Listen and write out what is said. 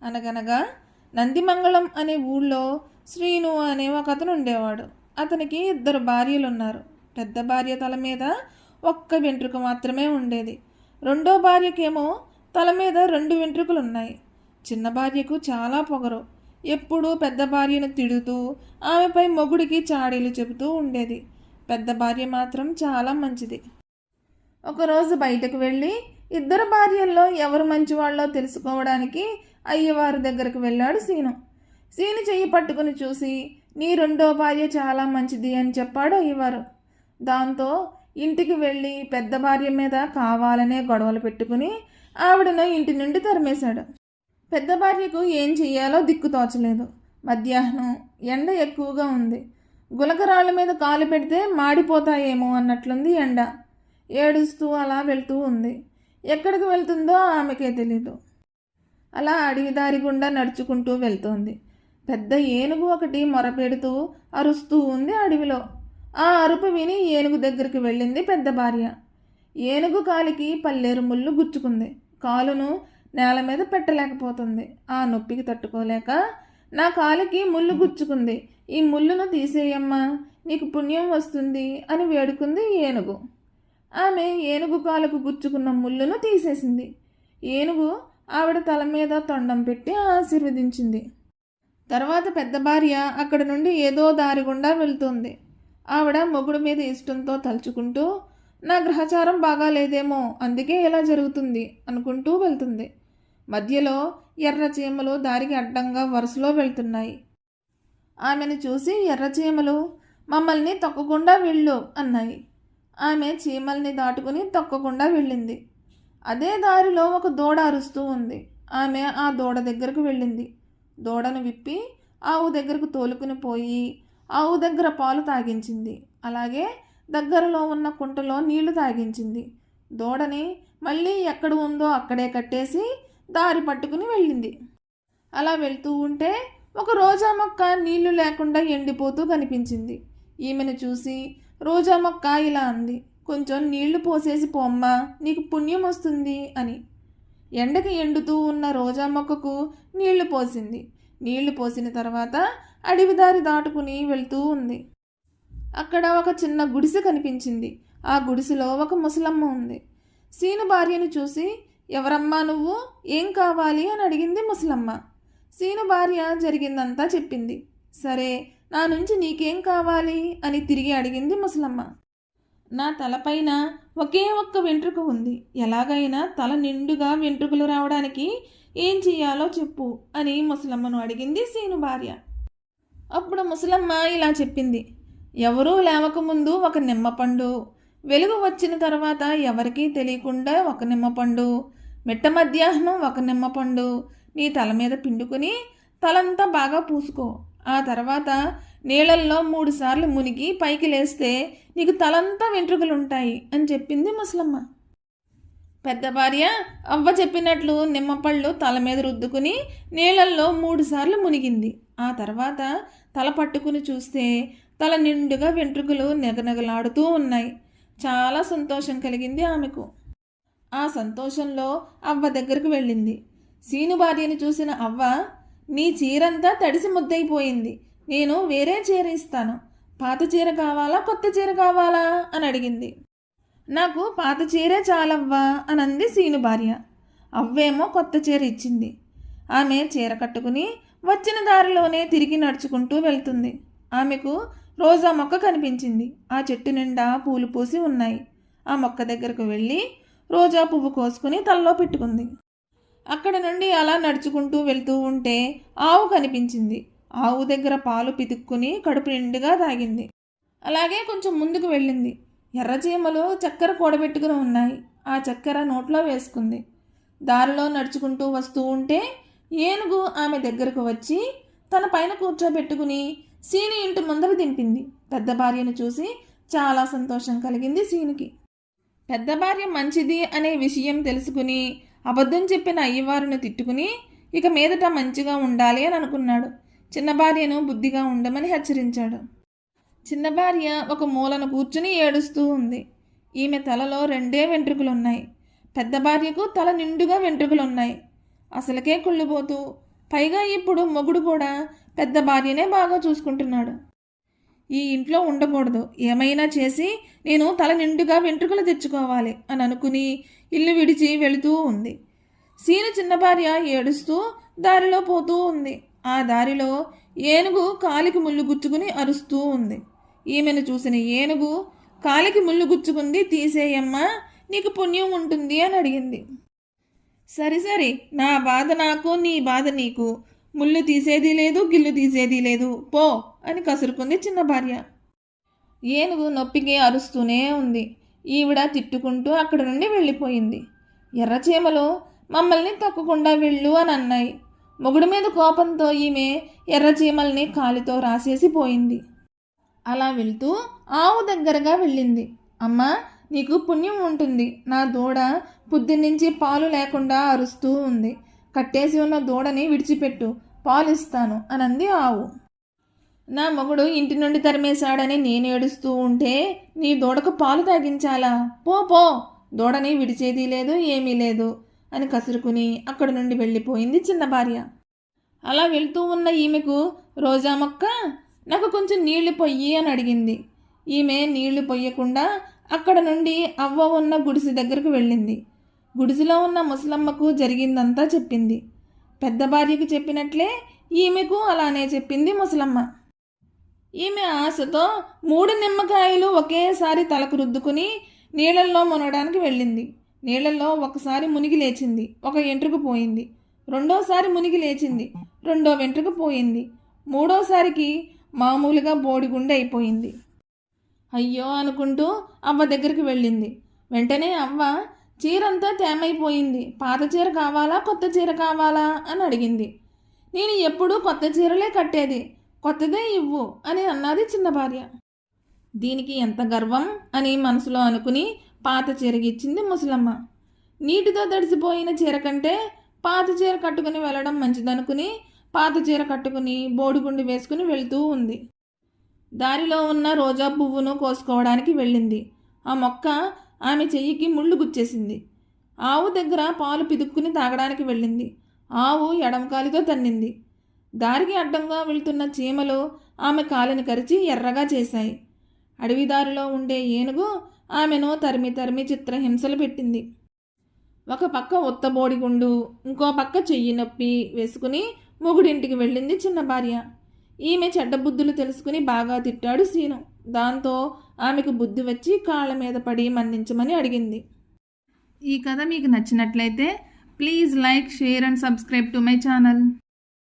అనగనగా నందిమంగళం అనే ఊళ్ళో శ్రీను అనే ఒక అతను ఉండేవాడు. అతనికి 2 భార్యలు ఉన్నారు. పెద్ద భార్య తల మీద ఒక్క వెంట్రుక మాత్రమే ఉండేది. రెండో భార్యకేమో తల మీద 2 వెంట్రుకలు ఉన్నాయి. చిన్న భార్యకు చాలా పొగరు. ఎప్పుడూ పెద్ద భార్యను తిడుతూ ఆమెపై మొగుడికి చాడీలు చెబుతూ ఉండేది. పెద్ద భార్య మాత్రం చాలా మంచిది. ఒకరోజు బయటకు వెళ్ళి 2 భార్యల్లో ఎవరు మంచివాళ్ళో తెలుసుకోవడానికి అయ్యవారి దగ్గరకు వెళ్ళాడు సీను. సీను చెయ్యి పట్టుకుని చూసి, నీ రెండో భార్య చాలా మంచిది అని చెప్పాడు అయ్యవారు. దాంతో ఇంటికి వెళ్ళి పెద్ద భార్య మీద కావాలనే గొడవలు పెట్టుకుని ఆవిడను ఇంటి నుండి తరిమేశాడు. పెద్ద భార్యకు ఏం చెయ్యాలో దిక్కు తోచలేదు. మధ్యాహ్నం ఎండ ఎక్కువగా ఉంది. గులకరాళ్ళ మీద కాలు పెడితే మాడిపోతాయేమో అన్నట్లుంది ఎండ. ఏడుస్తూ అలా వెళ్తూ ఉంది. ఎక్కడికి వెళ్తుందో ఆమెకే తెలీదు. అలా అడవి దారి గుండా నడుచుకుంటూ వెళ్తోంది. పెద్ద ఏనుగు ఒకటి మొరపెడుతూ అరుస్తూ ఉంది అడవిలో. ఆ అరుపు విని ఏనుగు దగ్గరికి వెళ్ళింది పెద్ద భార్య. ఏనుగు కాలికి పల్లేరు ముళ్ళు గుచ్చుకుంది. కాలును నేల మీద పెట్టలేకపోతుంది. ఆ నొప్పికి తట్టుకోలేక, నా కాలికి ముళ్ళు గుచ్చుకుంది, ఈ ముళ్ళును తీసేయమ్మా, నీకు పుణ్యం వస్తుంది అని వేడుకుంది ఏనుగు. ఆమె ఏనుగు కాలుకు గుచ్చుకున్న ముళ్ళును తీసేసింది. ఏనుగు ఆవిడ తల మీద తొండం పెట్టి ఆశీర్వదించింది. తర్వాత పెద్ద భార్య అక్కడి నుండి ఏదో దారి గుండా వెళ్తుంది. ఆవిడ మొగుడు మీద ఇష్టంతో తలుచుకుంటూ, నా గ్రహచారం బాగా లేదేమో, అందుకే ఇలా జరుగుతుంది అనుకుంటూ వెళ్తుంది. మధ్యలో ఎర్ర చీమలు దారికి అడ్డంగా వరుసలో వెళ్తున్నాయి. ఆమెను చూసి ఎర్ర చీమలు, మమ్మల్ని తొక్కకుండా వెళ్ళు అన్నాయి. ఆమె చీమల్ని దాటుకుని తొక్కకుండా వెళ్ళింది. అదే దారిలో ఒక దూడ అరుస్తూ ఉంది. ఆమె ఆ దూడ దగ్గరకు వెళ్ళింది. దూడను విప్పి ఆవు దగ్గరకు తోలుకుని పోయి ఆవు దగ్గర పాలు తాగించింది. అలాగే దగ్గరలో ఉన్న కుంటలో నీళ్లు తాగించింది. దూడని మళ్ళీ ఎక్కడ ఉందో అక్కడే కట్టేసి దారి పట్టుకుని వెళ్ళింది. అలా వెళ్తూ ఉంటే ఒక రోజా మొక్క నీళ్లు లేకుండా ఎండిపోతూ కనిపించింది. ఈమెను చూసి రోజా మొక్క ఇలా అంది, కొంచెం నీళ్లు పోసేసి పోమ్మా, నీకు పుణ్యం వస్తుంది అని. ఎండకి ఎండుతూ ఉన్న రోజా మొక్కకు నీళ్లు పోసింది. నీళ్లు పోసిన తర్వాత అడవి దారి దాటుకుని వెళ్తూ ఉంది. అక్కడ ఒక చిన్న గుడిసె కనిపించింది. ఆ గుడిసెలో ఒక ముసలమ్మ ఉంది. సీను భార్యను చూసి, ఎవరమ్మా నువ్వు, ఏం కావాలి అని అడిగింది ముసలమ్మ. సీను భార్య జరిగిందంతా చెప్పింది. సరే, నా నుంచి నీకేం కావాలి అని తిరిగి అడిగింది ముసలమ్మ. నా తలపైన ఒకే ఒక్క వెంట్రుక ఉంది. ఎలాగైనా తల నిండుగా వెంట్రుకలు రావడానికి ఏం చెయ్యాలో చెప్పు అని ముసలమ్మను అడిగింది సీను భార్య. అప్పుడు ముసలమ్మ ఇలా చెప్పింది, ఎవరూ లేవకముందు ఒక నిమ్మపండు, వెలుగు వచ్చిన తర్వాత ఎవరికీ తెలియకుండా ఒక నిమ్మపండు, మిట్ట మధ్యాహ్నం ఒక నిమ్మపండు నీ తల మీద పిండుకుని తలంతా బాగా పూసుకో. ఆ తర్వాత నీళ్ళల్లో 3 సార్లు మునిగి పైకి లేస్తే నీకు తలంతా వెంట్రుకలుంటాయి అని చెప్పింది ముసలమ్మ. పెద్ద భార్య అవ్వ చెప్పినట్లు నిమ్మపళ్ళు తల మీద రుద్దుకుని నీళ్ళల్లో 3 సార్లు మునిగింది. ఆ తర్వాత తల పట్టుకుని చూస్తే తల నిండుగా వెంట్రుకలు నెగనగలాడుతూ ఉన్నాయి. చాలా సంతోషం కలిగింది ఆమెకు. ఆ సంతోషంలో అవ్వ దగ్గరకు వెళ్ళింది. సీను భార్యను చూసిన అవ్వ, నీ చీరంతా తడిసి ముద్దయిపోయింది, నేను వేరే చీర ఇస్తాను, పాత చీర కావాలా కొత్త చీర కావాలా అని అడిగింది. నాకు పాత చీరే చాలవ్వా అని అంది సీను భార్య. అవ్వేమో కొత్త చీర ఇచ్చింది. ఆమె చీర కట్టుకుని వచ్చిన దారిలోనే తిరిగి నడుచుకుంటూ వెళ్తుంది. ఆమెకు రోజా మొక్క కనిపించింది. ఆ చెట్టు నిండా పూలు పూసి ఉన్నాయి. ఆ మొక్క దగ్గరకు వెళ్ళి రోజా పువ్వు కోసుకుని తలలో పెట్టుకుంది. అక్కడ నుండి అలా నడుచుకుంటూ వెళ్తూ ఉంటే ఆవు కనిపించింది. ఆవు దగ్గర పాలు పితుక్కుని కడుపు నిండుగా తాగింది. అలాగే కొంచెం ముందుకు వెళ్ళింది. ఎర్రచీమలు చక్కెర కూడబెట్టుకుని ఉన్నాయి. ఆ చక్కెర నోట్లో వేసుకుంది. దారిలో నడుచుకుంటూ వస్తూ ఉంటే ఏనుగు ఆమె దగ్గరకు వచ్చి తన పైన కూర్చోబెట్టుకుని సీని ఇంటి ముందర దింపింది. పెద్ద భార్యను చూసి చాలా సంతోషం కలిగింది సీనుకి. పెద్ద భార్య మంచిది అనే విషయం తెలుసుకుని అబద్ధం చెప్పిన అయ్యవారుని తిట్టుకుని ఇక మీదట మంచిగా ఉండాలి అని అనుకున్నాడు. చిన్న భార్యను బుద్ధిగా ఉండమని హెచ్చరించాడు. చిన్న భార్య ఒక మూలన కూర్చుని ఏడుస్తూ ఉంది. ఈమె తలలో 2 వెంట్రుకలున్నాయి. పెద్ద భార్యకు తల నిండుగా వెంట్రుకలున్నాయి. అసలకే కుళ్ళిపోతూ పైగా ఇప్పుడు మొగుడు కూడా పెద్ద భార్యనే బాగా చూసుకుంటున్నాడు. ఈ ఇంట్లో ఉండకూడదు, ఏమైనా చేసి నేను తల నిండుగా వెంట్రుకలు తెచ్చుకోవాలి అని అనుకుని ఇల్లు విడిచి వెళుతూ ఉంది. సీను చిన్న భార్య ఏడుస్తూ దారిలో పోతూ ఉంది. ఆ దారిలో ఏనుగు కాలికి ముళ్ళు గుచ్చుకుని అరుస్తూ ఉంది. ఈమెను చూసిన ఏనుగు, కాలికి ముళ్ళు గుచ్చుకుంది, తీసేయమ్మా, నీకు పుణ్యం ఉంటుంది అని అడిగింది. సరి సరి, నా బాధ నాకు, నీ బాధ నీకు, ముళ్ళు తీసేది లేదు, గిల్లు తీసేది లేదు, పో అని కసురుకుంది చిన్న భార్య. ఏనుగు నొప్పికి అరుస్తూనే ఉంది. ఈవిడ తిట్టుకుంటూ అక్కడి నుండి వెళ్ళిపోయింది. ఎర్రచీమలు మమ్మల్ని తక్కకుండా వెళ్ళు అని అన్నాయి. మొగుడు మీద కోపంతో ఈమె ఎర్రచీమల్ని కాలితో రాసేసి పోయింది. అలా వెళ్తూ ఆవు దగ్గరగా వెళ్ళింది. అమ్మా, నీకు పుణ్యం ఉంటుంది, నా దూడ పొద్దున్నుంచి పాలు లేకుండా అరుస్తూ ఉంది, కట్టేసి ఉన్న దూడని విడిచిపెట్టు, పాలు ఇస్తాను అనంది ఆవు. నా మొగుడు ఇంటి నుండి తరిమేశాడని నేను ఏడుస్తూ ఉంటే నీ దూడకు పాలు తాగించాలా? పో పో, దూడని విడిచేది లేదు, ఏమీ లేదు అని కసురుకుని అక్కడి నుండి వెళ్ళిపోయింది చిన్న భార్య. అలా వెళ్తూ ఉన్న ఈమెకు రోజా మొక్క, నాకు కొంచెం నీళ్లు పొయ్యి అని అడిగింది. ఈమె నీళ్లు పొయ్యకుండా అక్కడ నుండి అవ్వ ఉన్న గుడిసె దగ్గరకు వెళ్ళింది. గుడిసెలో ఉన్న ముసలమ్మకు జరిగిందంతా చెప్పింది. పెద్ద భార్యకు చెప్పినట్లే ఈమెకు అలానే చెప్పింది ముసలమ్మ. ఈమె ఆశతో 3 నిమ్మకాయలు ఒకేసారి తలకు రుద్దుకుని నీళ్ళల్లో మునగడానికి వెళ్ళింది. నీళ్ళల్లో ఒకసారి మునిగి లేచింది, ఒక వెంట్రుక పోయింది. రెండోసారి మునిగి లేచింది, రెండో వెంట్రుక పోయింది. మూడోసారికి మామూలుగా బోడిగుండె అయిపోయింది. అయ్యో అనుకుంటూ అవ్వ దగ్గరికి వెళ్ళింది. వెంటనే అవ్వ చీరంతా తేమైపోయింది, పాత చీర కావాలా, కొత్త చీర కావాలా అని అడిగింది. నేను ఎప్పుడూ కొత్త చీరలే కట్టేది, కొత్తదే ఇవ్వు అని అన్నది చిన్న భార్య. దీనికి ఎంత గర్వం అని మనసులో అనుకుని పాత చీరగిచ్చింది ముసలమ్మ. నీటితో తడిసిపోయిన చీర కంటే పాత చీర కట్టుకుని వెళ్ళడం మంచిదనుకుని పాత చీర కట్టుకుని బోడిగుండు వేసుకుని వెళ్తూ ఉంది. దారిలో ఉన్న రోజా పువ్వును కోసుకోవడానికి వెళ్ళింది. ఆ మొక్క ఆమె చెయ్యికి ముళ్ళు గుచ్చేసింది. ఆవు దగ్గర పాలు పిదుక్కుని తాగడానికి వెళ్ళింది. ఆవు ఎడమకాలితో తన్నింది. దారికి అడ్డంగా వెళ్తున్న చీమలు ఆమె కాలిని కరిచి ఎర్రగా చేశాయి. అడవిదారిలో ఉండే ఏనుగు ఆమెను తరిమి తరిమి చిత్రహింసలు పెట్టింది. ఒక పక్క ఉత్తబోడిగుండు, ఇంకో పక్క చెయ్యి నొప్పి వేసుకుని మొగుడింటికి వెళ్ళింది చిన్న భార్య. ఈమె చెడ్డ బుద్ధులు తెలుసుకుని బాగా తిట్టాడు సీను. దాంతో ఆమెకు బుద్ధి వచ్చి కాళ్ళ మీద పడి మన్నించమని అడిగింది. ఈ కథ మీకు నచ్చినట్లయితే please like, share and subscribe to my channel.